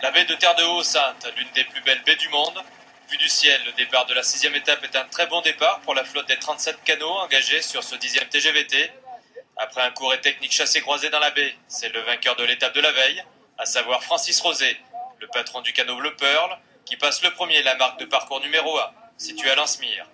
La baie de Terre-de-Haut-Sainte, l'une des plus belles baies du monde. Vu du ciel, le départ de la 6e étape est un très bon départ pour la flotte des 37 canots engagés sur ce 10e TGVT. Après un court et technique chassé-croisé dans la baie, c'est le vainqueur de l'étape de la veille, à savoir Francis Rosé, le patron du canot Bleu Pearl, qui passe le premier la marque de parcours numéro 1, situé à Lansemire.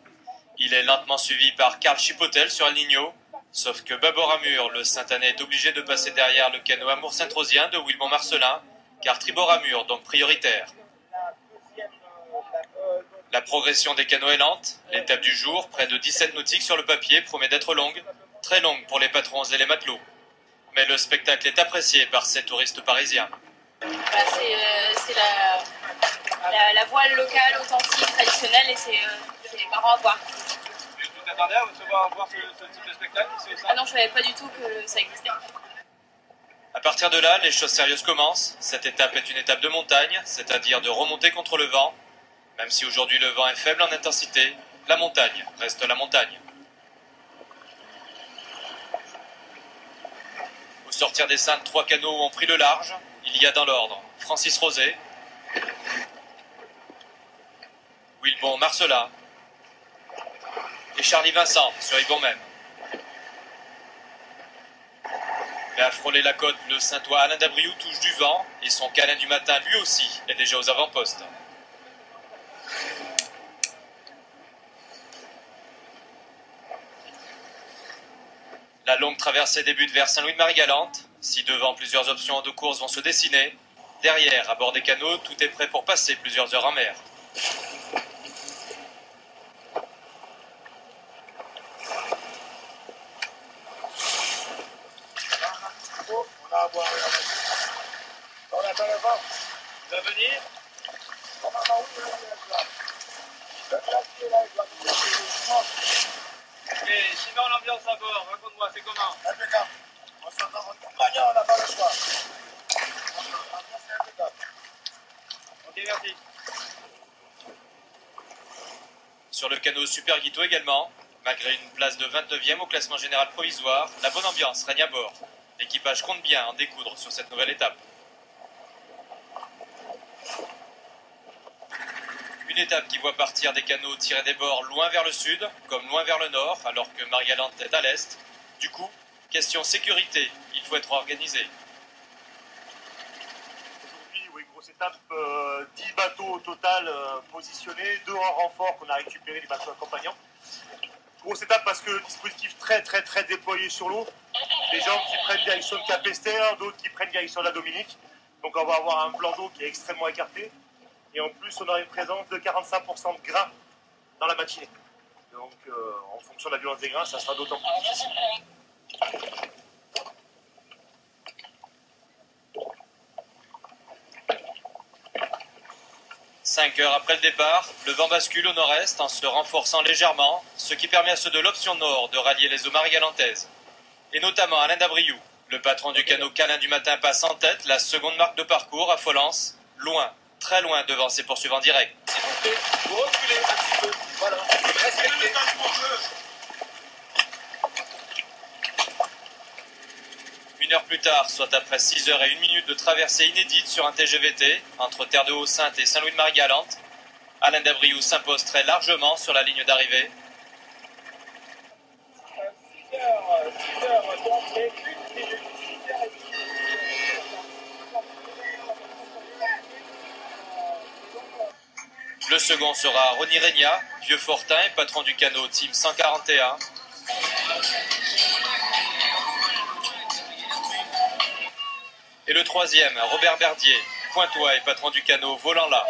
Il est lentement suivi par Karl Chipotel sur El Niño, sauf que Babor Amur, le Saint-Anais, est obligé de passer derrière le canot Amour Saint-Rosien de Wilbon Marcelin, car Tribord Amur, donc prioritaire. La progression des canots est lente. L'étape du jour, près de 17 nautiques sur le papier, promet d'être longue, très longue pour les patrons et les matelots. Mais le spectacle est apprécié par ces touristes parisiens. C'est la voile locale, authentique, traditionnelle, et c'est marrant à voir. Tu t'attendais à voir ce type de spectacle ici au Saint ? Ah non, je ne savais pas du tout que ça existait. À partir de là, les choses sérieuses commencent. Cette étape est une étape de montagne, c'est-à-dire de remonter contre le vent. Même si aujourd'hui le vent est faible en intensité, la montagne reste la montagne. Au sortir des Saintes, 3 canots ont pris le large. Il y a dans l'ordre Francis Rosé, Wilbon Marcelin et Charlie Vincent sur Yvon même. Mais à frôler la côte, le Saintois Alain Dabriou touche du vent et son câlin du matin lui aussi est déjà aux avant-postes. La longue traversée débute vers Saint-Louis-de-Marie-Galante. Si devant plusieurs options de course vont se dessiner, derrière, à bord des canots, tout est prêt pour passer plusieurs heures en mer. On attend le vent. Tu vas venir ? Et sinon l'ambiance à bord, raconte-moi, c'est comment ? Impeccable. On s'entend en compagnon, on n'a pas le choix. L'ambiance est impeccable. Ok, merci. Sur le canot Super Guito également, malgré une place de 29e au classement général provisoire, la bonne ambiance règne à bord. L'équipage compte bien en découdre sur cette nouvelle étape. Une étape qui voit partir des canots tirés des bords loin vers le sud, comme loin vers le nord, alors que Marie-Galante est à l'est. Du coup, question sécurité, il faut être organisé. Aujourd'hui, oui, grosse étape, 10 bateaux au total positionnés, 2 en renfort qu'on a récupéré, les bateaux accompagnants. Grosse étape parce que dispositif très déployé sur l'eau. Des gens qui prennent direction de Capesterre, d'autres qui prennent direction de la Dominique. Donc on va avoir un plan d'eau qui est extrêmement écarté. Et en plus, on aura une présence de 45% de grains dans la matinée. Donc en fonction de la violence des grains, ça sera d'autant plus difficile. 5 heures après le départ, le vent bascule au nord-est en se renforçant légèrement, ce qui permet à ceux de l'option nord de rallier les eaux marie-galantaises. Et notamment Alain Dabriou, le patron du canot Câlin du matin, passe en tête la seconde marque de parcours à Folens, loin, très loin devant ses poursuivants directs. Vous reculez un petit peu. Voilà. Respectez. Une heure plus tard, soit après 6 heures et 1 minute de traversée inédite sur un TGVT entre Terre-de-Haut-Sainte et Saint-Louis-de-Marie-Galante, Alain Dabriou s'impose très largement sur la ligne d'arrivée. 6 heures, donc, et 1 minute. 6 heures et 1 minute. Le second sera Ronny Regna, vieux fortin et patron du canot Team 141. Et le troisième, Robert Berdier, pointois et patron du canot Volant là.